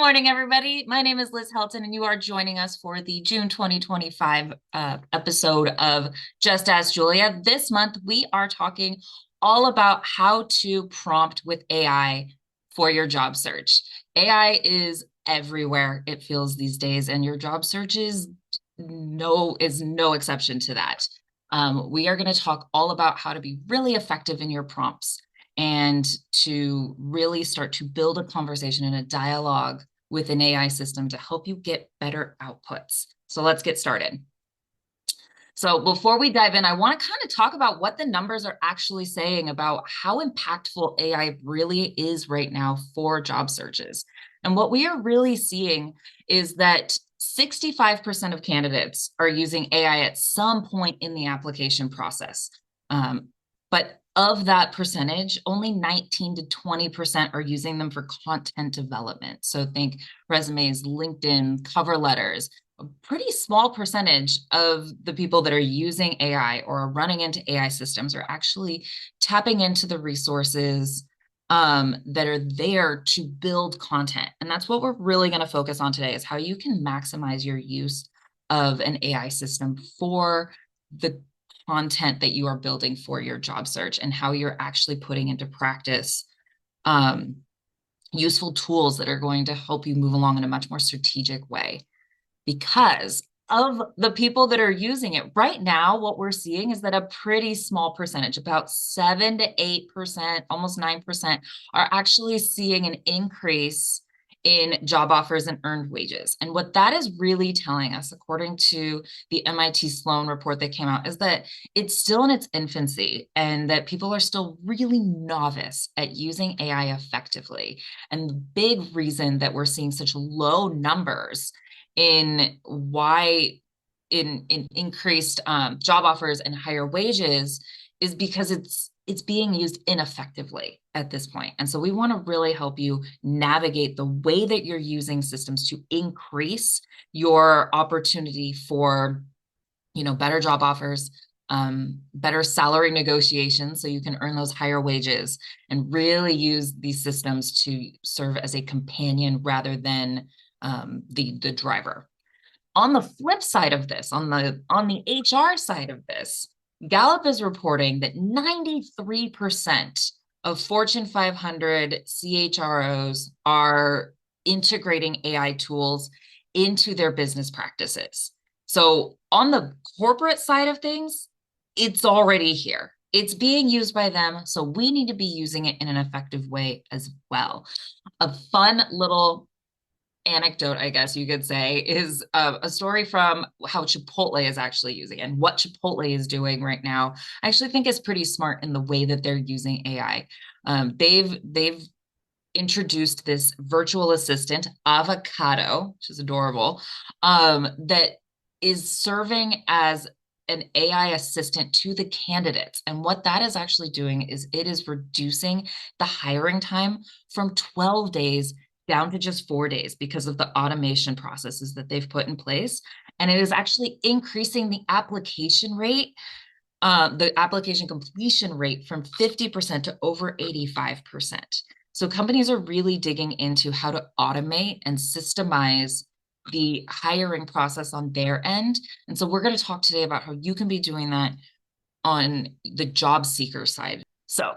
morning, everybody. My name is Liz Helton, and you are joining us for the June 2025 episode of Just Ask Julia. This month, we are talking all about how to prompt with AI for your job search. AI is everywhere, it feels these days, and your job search is no exception to that. We are going to talk all about how to be really effective in your prompts and to really start to build a conversation and a dialogue with an AI system to help you get better outputs. So let's get started. So before we dive in, I want to kind of talk about what the numbers are actually saying about how impactful AI really is right now for job searches. And what we are really seeing is that 65% of candidates are using AI at some point in the application process. But of that percentage, only 19 to 20% are using them for content development. So think resumes, LinkedIn, cover letters. A pretty small percentage of the people that are using AI or are running into AI systems are actually tapping into the resources that are there to build content. And that's what we're really going to focus on today, is how you can maximize your use of an AI system for the content that you are building for your job search, and how you're actually putting into practice useful tools that are going to help you move along in a much more strategic way. Because of the people that are using it right now, what we're seeing is that a pretty small percentage, about 7 to 8%, almost 9%, are actually seeing an increase in job offers and earned wages. And what that is really telling us, according to the MIT Sloan report that came out, is that it's still in its infancy and that people are still really novice at using AI effectively. And the big reason that we're seeing such low numbers in increased job offers and higher wages is because it's being used ineffectively at this point. And so we want to really help you navigate the way that you're using systems to increase your opportunity for, better job offers, better salary negotiations so you can earn those higher wages, and really use these systems to serve as a companion rather than the driver. On the flip side of this, on the HR side of this, Gallup is reporting that 93% of Fortune 500 CHROs are integrating AI tools into their business practices. So on the corporate side of things, it's already here. It's being used by them, so we need to be using it in an effective way as well. A fun little anecdote, I guess you could say, is a story from how Chipotle is actually using it. And what Chipotle is doing right now, I actually think is pretty smart in the way that they're using AI. They've introduced this virtual assistant, Avocado, which is adorable, that is serving as an AI assistant to the candidates. And what that is actually doing is it is reducing the hiring time from 12 days down to just 4 days because of the automation processes that they've put in place. And it is actually increasing the application rate, the application completion rate, from 50% to over 85%. So companies are really digging into how to automate and systemize the hiring process on their end. And so we're going to talk today about how you can be doing that on the job seeker side. So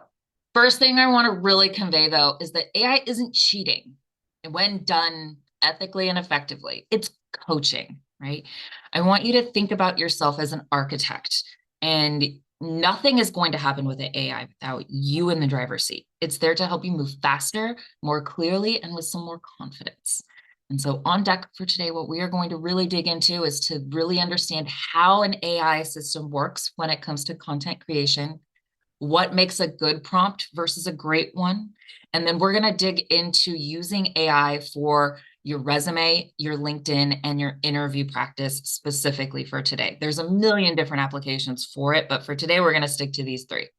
first thing I want to really convey, though, is that AI isn't cheating when done ethically and effectively. It's coaching, right? I want you to think about yourself as an architect, and nothing is going to happen with the AI without you in the driver's seat. It's there to help you move faster, more clearly, and with some more confidence. And so on deck for today, what we are going to really dig into is to really understand how an AI system works when it comes to content creation, what makes a good prompt versus a great one. And then we're going to dig into using AI for your resume, your LinkedIn, and your interview practice specifically for today. There's a million different applications for it, but for today, we're going to stick to these three.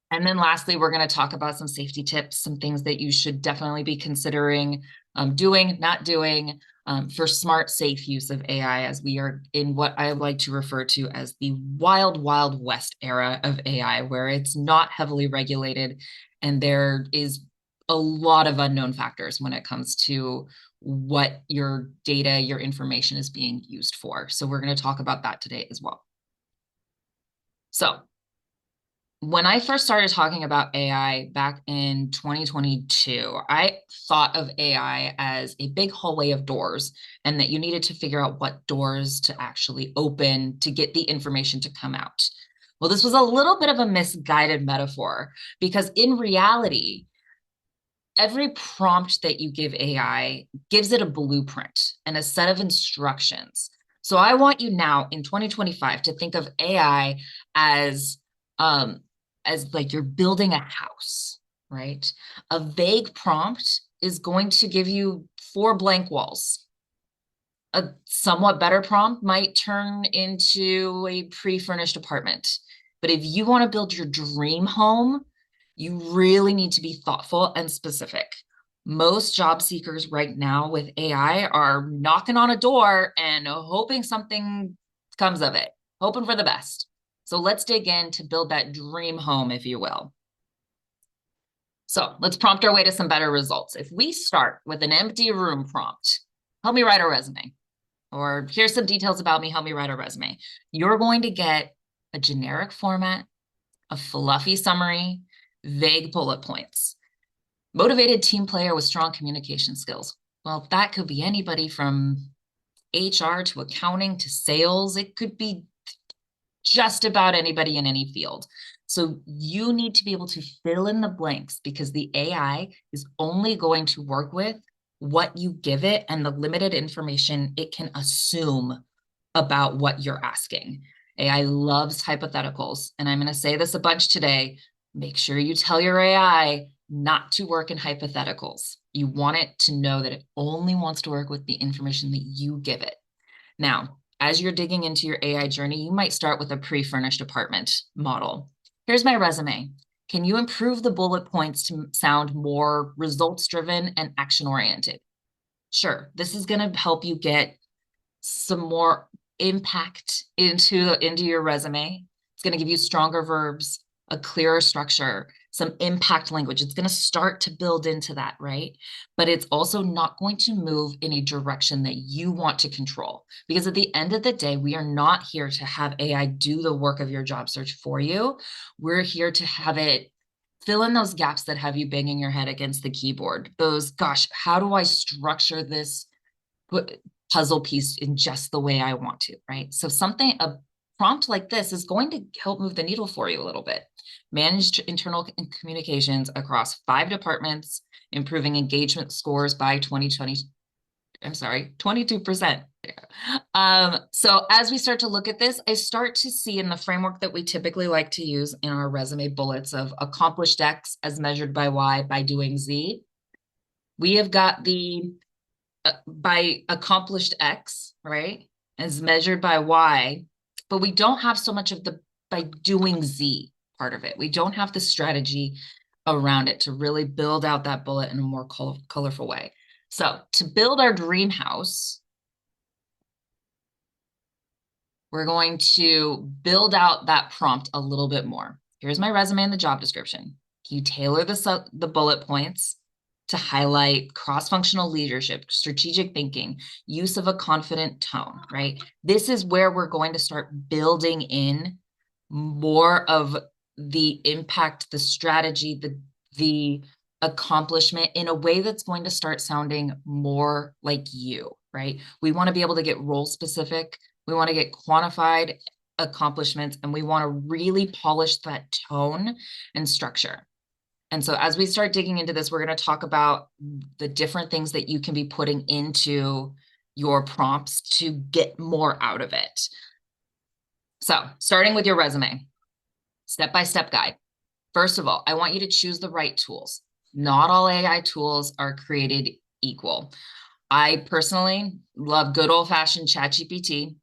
And then lastly, we're going to talk about some safety tips, some things that you should definitely be considering doing, not doing, for smart, safe use of AI, as we are in what I like to refer to as the wild, wild west era of AI, where it's not heavily regulated and there is a lot of unknown factors when it comes to what your data, your information is being used for. So we're going to talk about that today as well. So when I first started talking about AI back in 2022, I thought of AI as a big hallway of doors, and that you needed to figure out what doors to actually open to get the information to come out. Well, this was a little bit of a misguided metaphor, because in reality, every prompt that you give AI gives it a blueprint and a set of instructions. So I want you now in 2025 to think of AI um, as like you're building a house, right? A vague prompt is going to give you 4 blank walls. A somewhat better prompt might turn into a pre-furnished apartment. But if you want to build your dream home, you really need to be thoughtful and specific. Most job seekers right now with AI are knocking on a door and hoping something comes of it, hoping for the best. So let's dig in to build that dream home, if you will. So let's prompt our way to some better results. If we start with an empty room prompt, help me write a resume, or here's some details about me, help me write a resume. You're going to get a generic format, a fluffy summary, vague bullet points. Motivated team player with strong communication skills. Well, that could be anybody from HR to accounting to sales. It could be just about anybody in any field. So you need to be able to fill in the blanks, because the AI is only going to work with what you give it and the limited information it can assume about what you're asking. AI loves hypotheticals, and I'm going to say this a bunch today. Make sure you tell your AI not to work in hypotheticals. You want it to know that it only wants to work with the information that you give it. Now, as you're digging into your AI journey, you might start with a pre-furnished apartment model. Here's my resume. Can you improve the bullet points to sound more results-driven and action-oriented? Sure, this is going to help you get some more impact into your resume. It's going to give you stronger verbs, a clearer structure, some impact language. It's going to start to build into that, right? But it's also not going to move in a direction that you want to control. Because at the end of the day, we are not here to have AI do the work of your job search for you. We're here to have it fill in those gaps that have you banging your head against the keyboard. Those, gosh, how do I structure this puzzle piece in just the way I want to, right? So a prompt like this is going to help move the needle for you a little bit. Managed internal communications across 5 departments, improving engagement scores by 22%. So as we start to look at this, I start to see in the framework that we typically like to use in our resume bullets of accomplished X as measured by Y by doing Z. We have got the by accomplished X, right, as measured by Y, but we don't have so much of the by doing Z part of it. We don't have the strategy around it to really build out that bullet in a more colorful way. So to build our dream house, we're going to build out that prompt a little bit more. Here's my resume and the job description. Can you tailor the bullet points to highlight cross-functional leadership, strategic thinking, use of a confident tone, right? This is where we're going to start building in more of the impact, the strategy, the accomplishment in a way that's going to start sounding more like you, right? We want to be able to get role specific. We want to get quantified accomplishments, and we want to really polish that tone and structure. And so as we start digging into this, we're going to talk about the different things that you can be putting into your prompts to get more out of it. So starting with your resume, step-by-step guide. First of all, I want you to choose the right tools. Not all AI tools are created equal. I personally love good old-fashioned ChatGPT.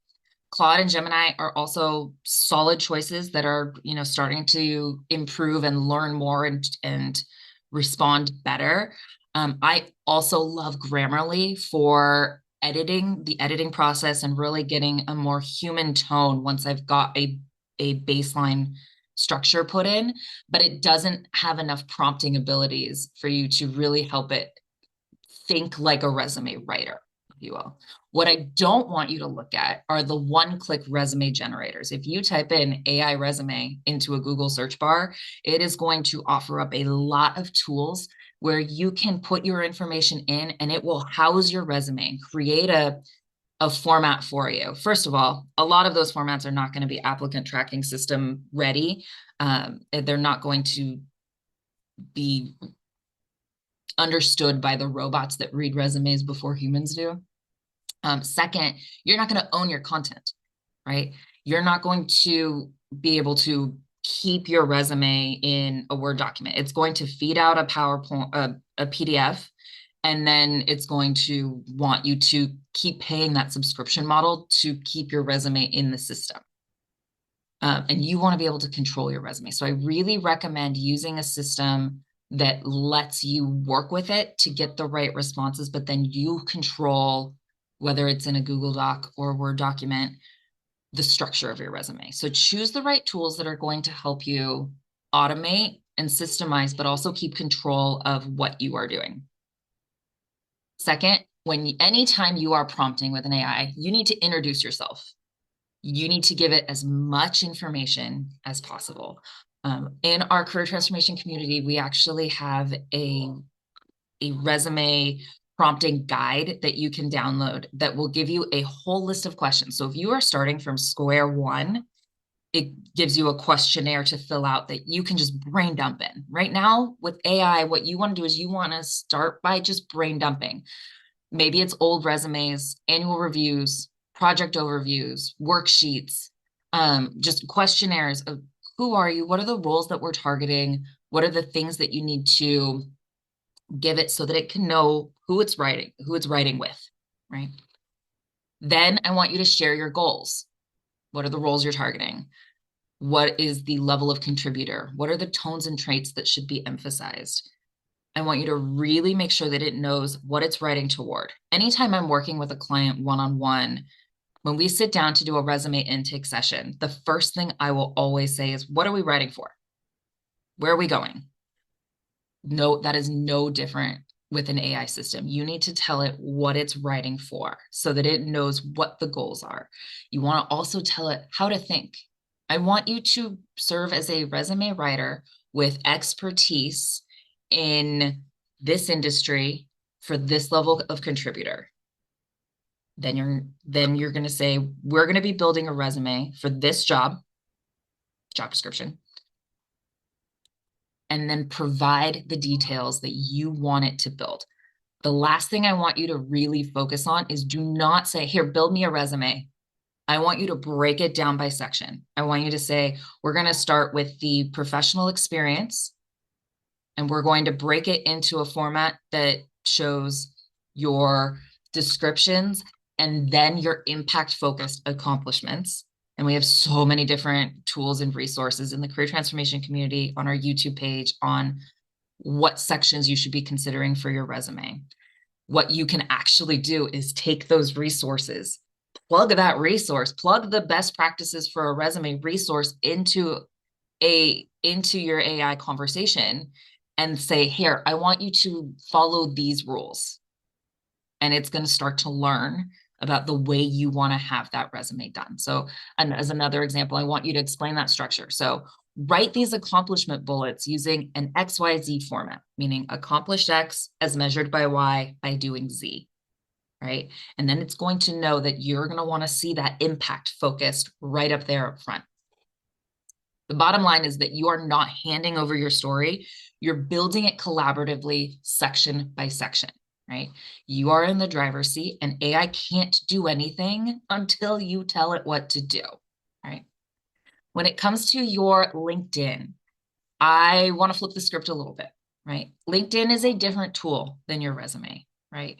Claude and Gemini are also solid choices that are, starting to improve and learn more and respond better. I also love Grammarly for the editing process and really getting a more human tone once I've got a baseline structure put in, but it doesn't have enough prompting abilities for you to really help it think like a resume writer, if you will. What I don't want you to look at are the one-click resume generators. If you type in AI resume into a Google search bar, it is going to offer up a lot of tools where you can put your information in and it will house your resume, create a format for you. First of all, a lot of those formats are not going to be applicant tracking system ready. They're not going to be understood by the robots that read resumes before humans do. Second, you're not going to own your content, right? You're not going to be able to keep your resume in a Word document. It's going to feed out a PowerPoint, a PDF, and then it's going to want you to keep paying that subscription model to keep your resume in the system. And you want to be able to control your resume. So I really recommend using a system that lets you work with it to get the right responses, but then you control, whether it's in a Google Doc or a Word document, the structure of your resume. So choose the right tools that are going to help you automate and systemize, but also keep control of what you are doing. Second, anytime you are prompting with an AI, you need to introduce yourself. You need to give it as much information as possible. In our career transformation community, we actually have a resume prompting guide that you can download that will give you a whole list of questions. So if you are starting from square one, it gives you a questionnaire to fill out that you can just brain dump in. Right now with AI, what you want to do is you want to start by just brain dumping. Maybe it's old resumes, annual reviews, project overviews, worksheets, just questionnaires of who are you? What are the roles that we're targeting? What are the things that you need to give it so that it can know who it's writing with, right? Then I want you to share your goals. What are the roles you're targeting? What is the level of contributor? What are the tones and traits that should be emphasized? I want you to really make sure that it knows what it's writing toward. Anytime I'm working with a client one-on-one, when we sit down to do a resume intake session, the first thing I will always say is, what are we writing for? Where are we going? No, that is no different with an AI system. You need to tell it what it's writing for so that it knows what the goals are. You want to also tell it how to think. I want you to serve as a resume writer with expertise in this industry for this level of contributor. Then you're going to say, we're going to be building a resume for this job description, and then provide the details that you want it to build. The last thing I want you to really focus on is do not say, here, build me a resume. I want you to break it down by section. I want you to say, we're going to start with the professional experience, and we're going to break it into a format that shows your descriptions and then your impact-focused accomplishments. And we have so many different tools and resources in the career transformation community, on our YouTube page, on what sections you should be considering for your resume. What you can actually do is take those resources, plug the best practices for a resume resource into your AI conversation and say, here, I want you to follow these rules. And it's going to start to learn about the way you want to have that resume done. So, and as another example, I want you to explain that structure. So write these accomplishment bullets using an XYZ format, meaning accomplished X as measured by Y by doing Z, right? And then it's going to know that you're going to want to see that impact focused right up there up front. The bottom line is that you are not handing over your story. You're building it collaboratively, section by section, right? You are in the driver's seat, and AI can't do anything until you tell it what to do, right? When it comes to your LinkedIn, I want to flip the script a little bit, right? LinkedIn is a different tool than your resume, right?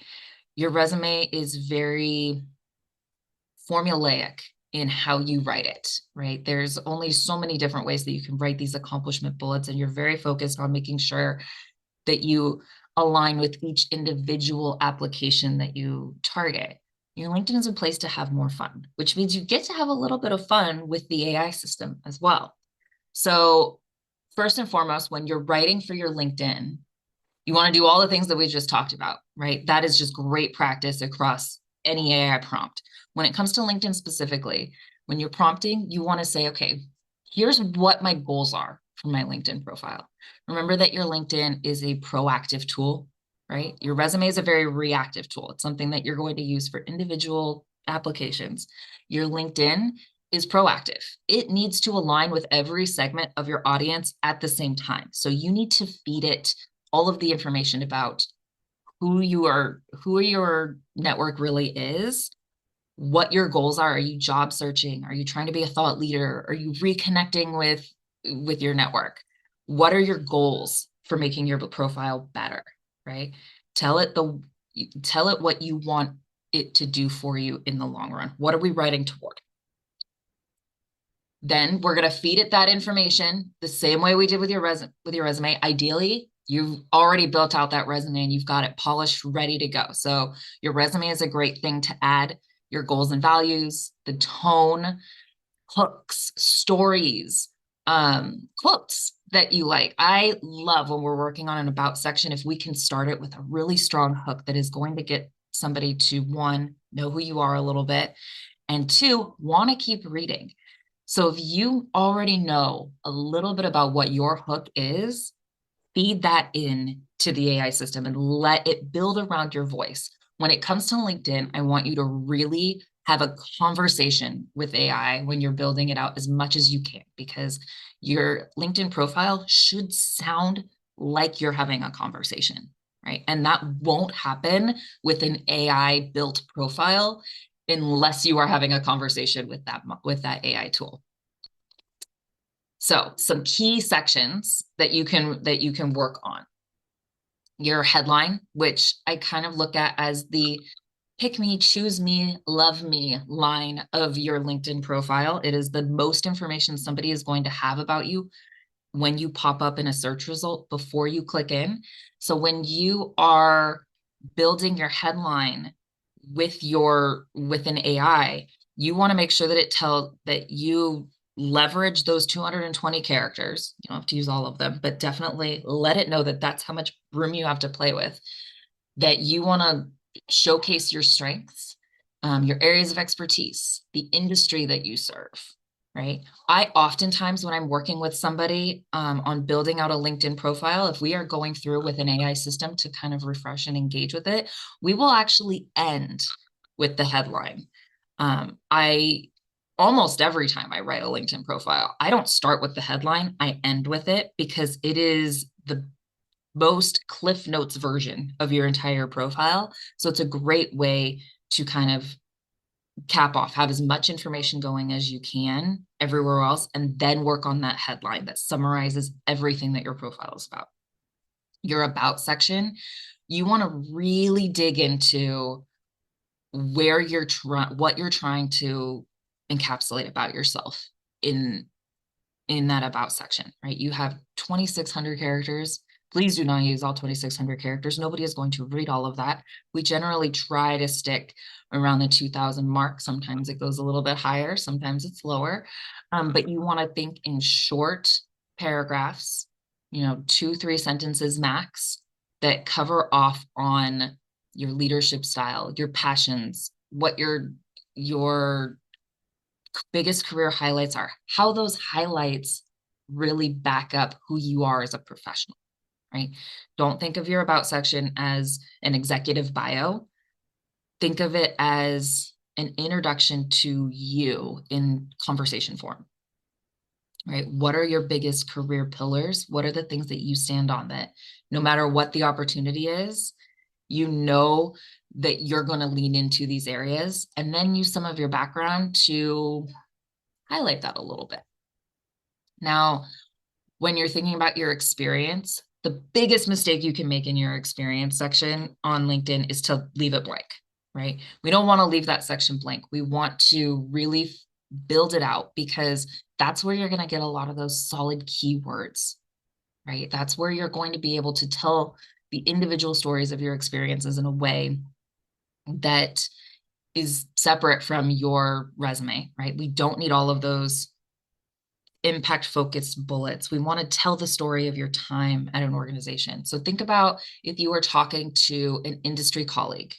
Your resume is very formulaic in how you write it, right? There's only so many different ways that you can write these accomplishment bullets, and you're very focused on making sure that you align with each individual application that you target. Your LinkedIn is a place to have more fun, which means you get to have a little bit of fun with the AI system as well. So first and foremost, when you're writing for your LinkedIn, you want to do all the things that we just talked about, right? That is just great practice across any AI prompt. When it comes to LinkedIn specifically, when you're prompting, you want to say, okay, here's what my goals are for my LinkedIn profile. Remember that your LinkedIn is a proactive tool, right? Your resume is a very reactive tool. It's something that you're going to use for individual applications. Your LinkedIn is proactive. It needs to align with every segment of your audience at the same time. So you need to feed it all of the information about who your network really is, what your goals are. Are you job searching? Are you trying to be a thought leader? Are you reconnecting with your network? What are your goals for making your profile better, right? Tell it what you want it to do for you in the long run. What are we writing toward? Then we're going to feed it that information the same way we did with your resume. Ideally, you've already built out that resume and you've got it polished, ready to go. So your resume is a great thing to add your goals and values, the tone, hooks, stories, quotes that you like. I love when we're working on an about section, if we can start it with a really strong hook that is going to get somebody to, one, know who you are a little bit, and two, want to keep reading. So if you already know a little bit about what your hook is, feed that in to the AI system and let it build around your voice. When it comes to LinkedIn, I want you to really have a conversation with AI when you're building it out as much as you can, because your LinkedIn profile should sound like you're having a conversation, right? And that won't happen with an AI built profile unless you are having a conversation with that AI tool. So some key sections that you can work on. Your headline, which I kind of look at as the pick me, choose me, love me line of your LinkedIn profile. It is the most information somebody is going to have about you when you pop up in a search result before you click in. So when you are building your headline with an AI, you want to make sure that you leverage those 220 characters. You don't have to use all of them, but definitely let it know that that's how much room you have to play with, that you want to showcase your strengths, your areas of expertise, the industry that you serve, right? I oftentimes, when I'm working with somebody on building out a LinkedIn profile, if we are going through with an AI system to kind of refresh and engage with it, we will actually end with the headline. I almost every time I write a LinkedIn profile, I don't start with the headline, I end with it, because it is the most Cliff Notes version of your entire profile. So it's a great way to kind of cap off, have as much information going as you can everywhere else, and then work on that headline that summarizes everything that your profile is about. Your about section, you want to really dig into what you're trying to encapsulate about yourself in that about section, right? You have 2,600 characters. Please do not use all 2,600 characters. Nobody is going to read all of that. We generally try to stick around the 2,000 mark. Sometimes it goes a little bit higher, sometimes it's lower. But you want to think in short paragraphs, 2, 3 sentences max, that cover off on your leadership style, your passions, what your biggest career highlights are, how those highlights really back up who you are as a professional, right? Don't think of your about section as an executive bio. Think of it as an introduction to you in conversation form, right? What are your biggest career pillars? What are the things that you stand on that no matter what the opportunity is, you know that you're going to lean into these areas, and then use some of your background to highlight that a little bit. Now, when you're thinking about your experience, the biggest mistake you can make in your experience section on LinkedIn is to leave it blank, right? We don't want to leave that section blank. We want to really build it out, because that's where you're going to get a lot of those solid keywords, right? That's where you're going to be able to tell the individual stories of your experiences in a way that is separate from your resume, right? We don't need all of those impact focused bullets. We want to tell the story of your time at an organization. So think about if you were talking to an industry colleague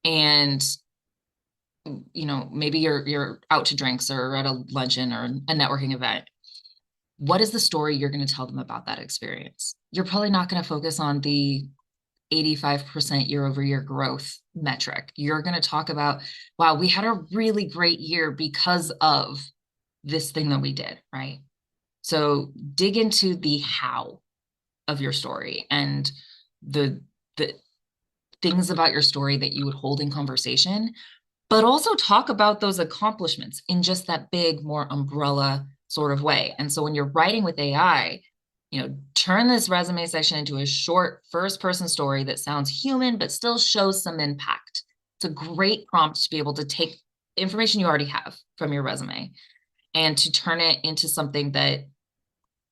and maybe you're out to drinks or at a luncheon or a networking event. What is the story you're going to tell them about that experience? You're probably not going to focus on the 85% year over year growth metric. You're going to talk about, wow, we had a really great year because of this thing that we did, right? So dig into the how of your story and the things about your story that you would hold in conversation, but also talk about those accomplishments in just that big, more umbrella sort of way. And so when you're writing with AI, turn this resume section into a short first-person story that sounds human, but still shows some impact. It's a great prompt to be able to take information you already have from your resume and to turn it into something that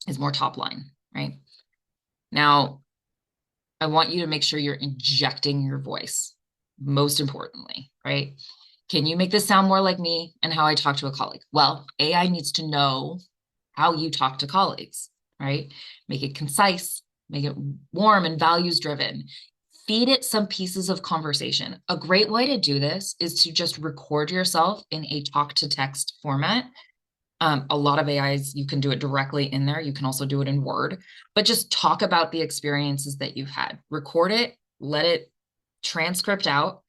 is more top line, right? Now, I want you to make sure you're injecting your voice, most importantly, right? Can you make this sound more like me and how I talk to a colleague? Well, AI needs to know how you talk to colleagues, right? Make it concise, make it warm and values driven. Feed it some pieces of conversation. A great way to do this is to just record yourself in a talk to text format. A lot of AIs, you can do it directly in there. You can also do it in Word, but just talk about the experiences that you've had. Record it, let it transcript out,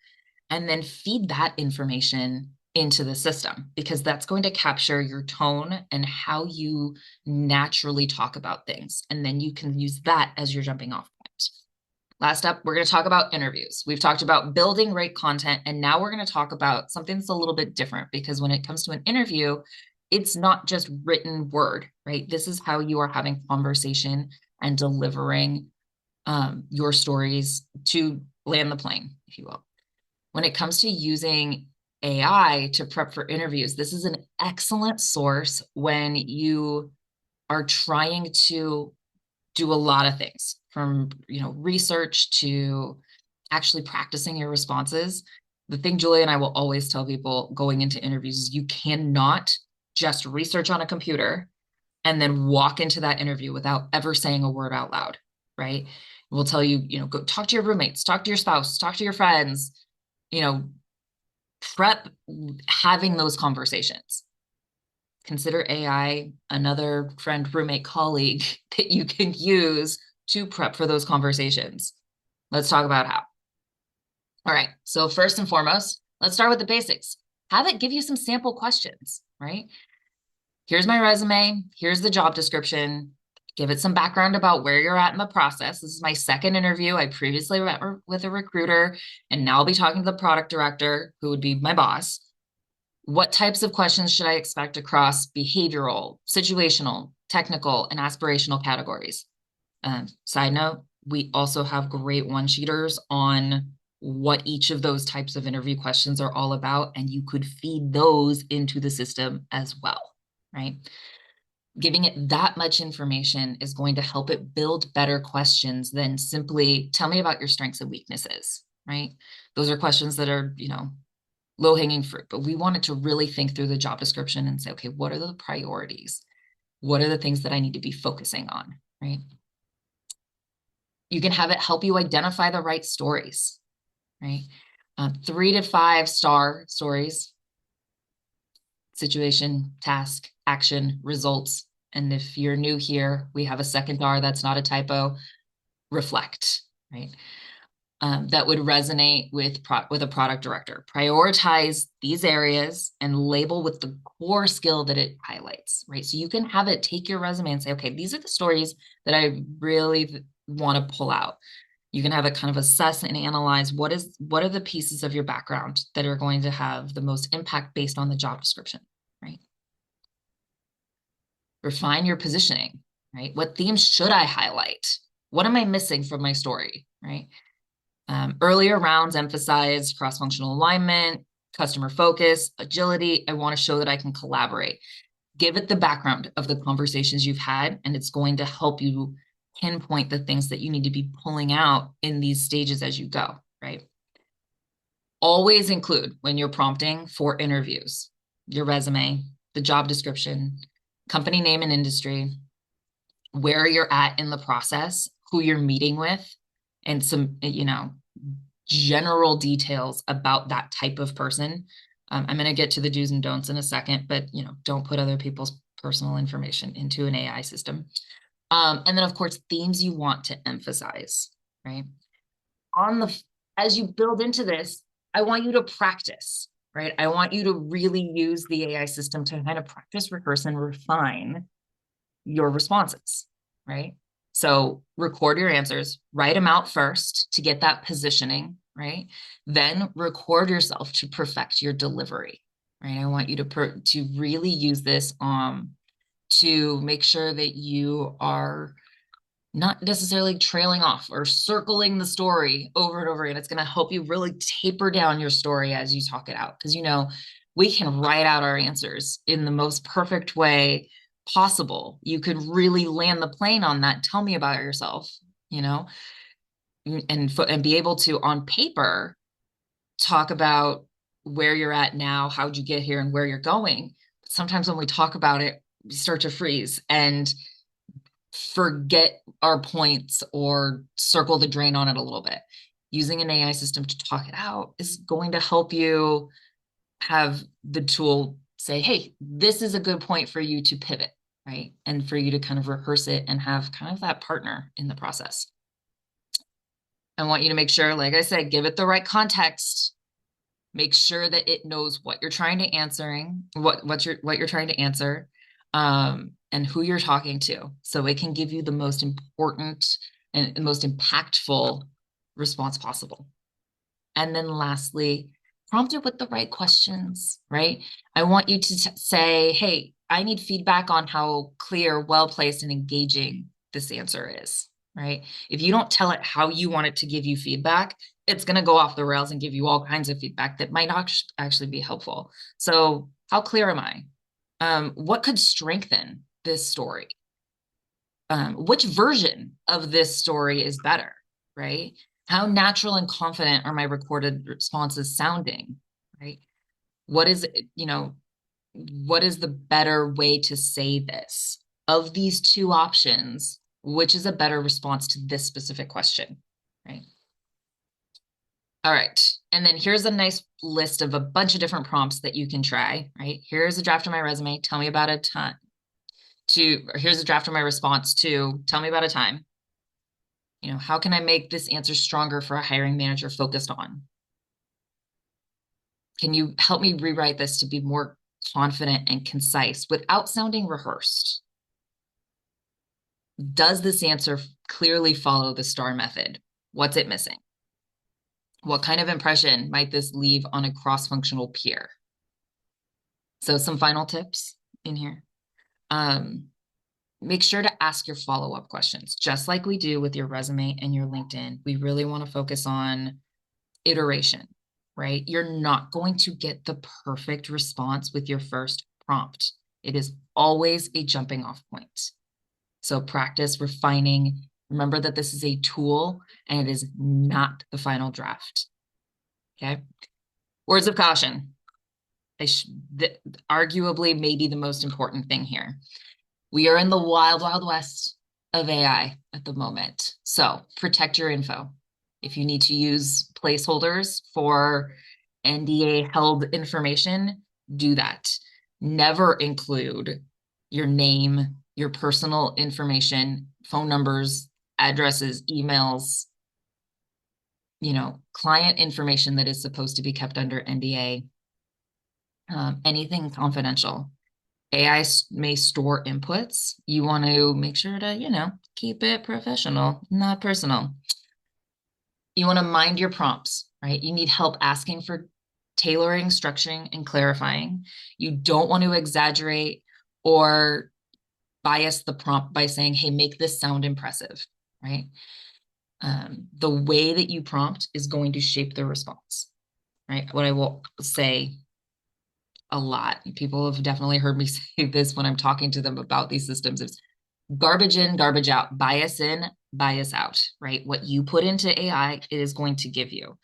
and then feed that information into the system, because that's going to capture your tone and how you naturally talk about things. And then you can use that as your jumping off point. Last up, we're going to talk about interviews. We've talked about building great content, and now we're going to talk about something that's a little bit different, because when it comes to an interview, it's not just written word, right? This is how you are having conversation and delivering your stories to land the plane, if you will. When it comes to using AI to prep for interviews, this is an excellent source when you are trying to do a lot of things, from research to actually practicing your responses. The thing Julia and I will always tell people going into interviews is you cannot just research on a computer and then walk into that interview without ever saying a word out loud, right? We'll tell you, go talk to your roommates, talk to your spouse, talk to your friends, prep having those conversations. Consider AI another friend, roommate, colleague that you can use to prep for those conversations. Let's talk about how. All right, so first and foremost, let's start with the basics. Have it give you some sample questions, right? Here's my resume, here's the job description, give it some background about where you're at in the process. This is my second interview. I previously met with a recruiter, and now I'll be talking to the product director, who would be my boss. What types of questions should I expect across behavioral, situational, technical, and aspirational categories? Side note, we also have great one-sheeters on what each of those types of interview questions are all about, and you could feed those into the system as well, right? Giving it that much information is going to help it build better questions than simply tell me about your strengths and weaknesses, right? Those are questions that are, low-hanging fruit, but we want it to really think through the job description and say, okay, what are the priorities? What are the things that I need to be focusing on, right? You can have it help you identify the right stories, right? 3 to 5 star stories: situation, task, action, results. And if you're new here, we have a second R, that's not a typo, reflect, right? That would resonate with a product director. Prioritize these areas and label with the core skill that it highlights, right? So you can have it take your resume and say, okay, these are the stories that I really want to pull out. You can have it kind of assess and analyze what are the pieces of your background that are going to have the most impact based on the job description, right? Refine your positioning, right? What themes should I highlight? What am I missing from my story, right? Earlier rounds emphasized cross-functional alignment, customer focus, agility. I want to show that I can collaborate. Give it the background of the conversations you've had, and it's going to help you pinpoint the things that you need to be pulling out in these stages as you go, right? Always include, when you're prompting for interviews, your resume, the job description, company name and industry, where you're at in the process, who you're meeting with, and some, general details about that type of person. I'm going to get to the do's and don'ts in a second, but don't put other people's personal information into an AI system. And then of course, themes you want to emphasize, right? As you build into this, I want you to practice, right? I want you to really use the AI system to kind of practice, rehearse, and refine your responses, right? So record your answers, write them out first to get that positioning, right? Then record yourself to perfect your delivery, right? I want you to really use this to make sure that you are not necessarily trailing off or circling the story over and over again. It's going to help you really taper down your story as you talk it out. Because, we can write out our answers in the most perfect way possible. You could really land the plane on that. Tell me about yourself, and be able to, on paper, talk about where you're at now, how'd you get here, and where you're going. But sometimes when we talk about it, we start to freeze and forget our points or circle the drain on it a little bit. Using an AI system to talk it out is going to help you have the tool say, hey, this is a good point for you to pivot, right? And for you to kind of rehearse it and have kind of that partner in the process. I want you to make sure, like I said, give it the right context. Make sure that it knows what you're trying to what you're trying to answer, and who you're talking to, so it can give you the most important and most impactful response possible. And then lastly, prompt it with the right questions, right? I want you to say, hey, I need feedback on how clear, well-placed, and engaging this answer is, right? If you don't tell it how you want it to give you feedback, it's going to go off the rails and give you all kinds of feedback that might not actually be helpful. So how clear am I? What could strengthen this story? Which version of this story is better, right? How natural and confident are my recorded responses sounding, right? What is, what is the better way to say this? Of these two options, which is a better response to this specific question, right? All right. And then here's a nice list of a bunch of different prompts that you can try, right? Here's a draft of my resume. Tell me about a time. Here's a draft of my response to, tell me about a time. How can I make this answer stronger for a hiring manager focused on? Can you help me rewrite this to be more confident and concise without sounding rehearsed? Does this answer clearly follow the STAR method? What's it missing? What kind of impression might this leave on a cross-functional peer? So some final tips in here. Make sure to ask your follow-up questions, just like we do with your resume and your LinkedIn. We really want to focus on iteration, right? You're not going to get the perfect response with your first prompt. It is always a jumping off point. So practice refining. Remember that this is a tool and it is not the final draft. Okay. Words of caution. Arguably maybe the most important thing here. We are in the wild, wild west of AI at the moment. So protect your info. If you need to use placeholders for NDA held information, do that. Never include your name, your personal information, phone numbers, addresses, emails, client information that is supposed to be kept under NDA, anything confidential. AI may store inputs. You want to make sure to, keep it professional, not personal. You want to mind your prompts, right? You need help asking for tailoring, structuring, and clarifying. You don't want to exaggerate or bias the prompt by saying, hey, make this sound impressive, right? The way that you prompt is going to shape the response, right? What I will say a lot, people have definitely heard me say this when I'm talking to them about these systems, is garbage in, garbage out, bias in, bias out, right? What you put into AI, it is going to give you.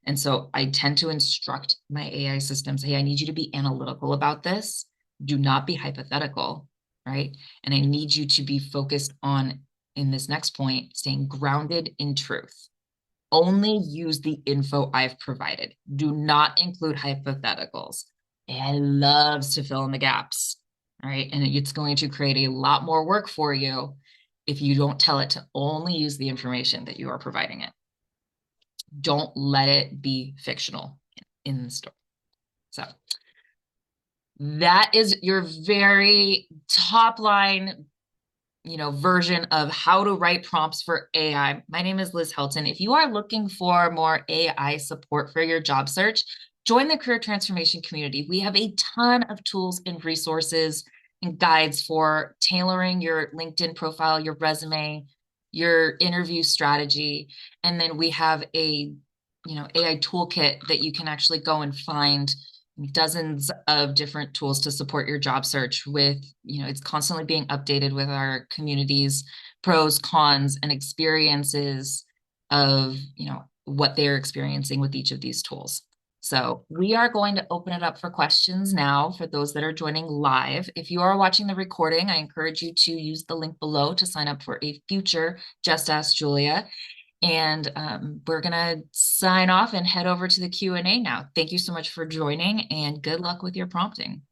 And so I tend to instruct my AI systems, hey, I need you to be analytical about this. Do not be hypothetical, right? And I need you to be focused on, in this next point, staying grounded in truth. Only use the info I've provided. Do not include hypotheticals. AI loves to fill in the gaps, right? And it's going to create a lot more work for you if you don't tell it to only use the information that you are providing it. Don't let it be fictional in the story. So that is your very top line, version of how to write prompts for AI. My name is Liz Helton. If you are looking for more AI support for your job search, join the career transformation community. We have a ton of tools and resources and guides for tailoring your LinkedIn profile, your resume, your interview strategy. And then we have a, AI toolkit that you can actually go and find dozens of different tools to support your job search with, it's constantly being updated with our community's pros, cons, and experiences of, what they're experiencing with each of these tools. So we are going to open it up for questions now for those that are joining live. If you are watching the recording, I encourage you to use the link below to sign up for a future Just Ask Julia. And we're going to sign off and head over to the Q&A now. Thank you so much for joining, and good luck with your prompting.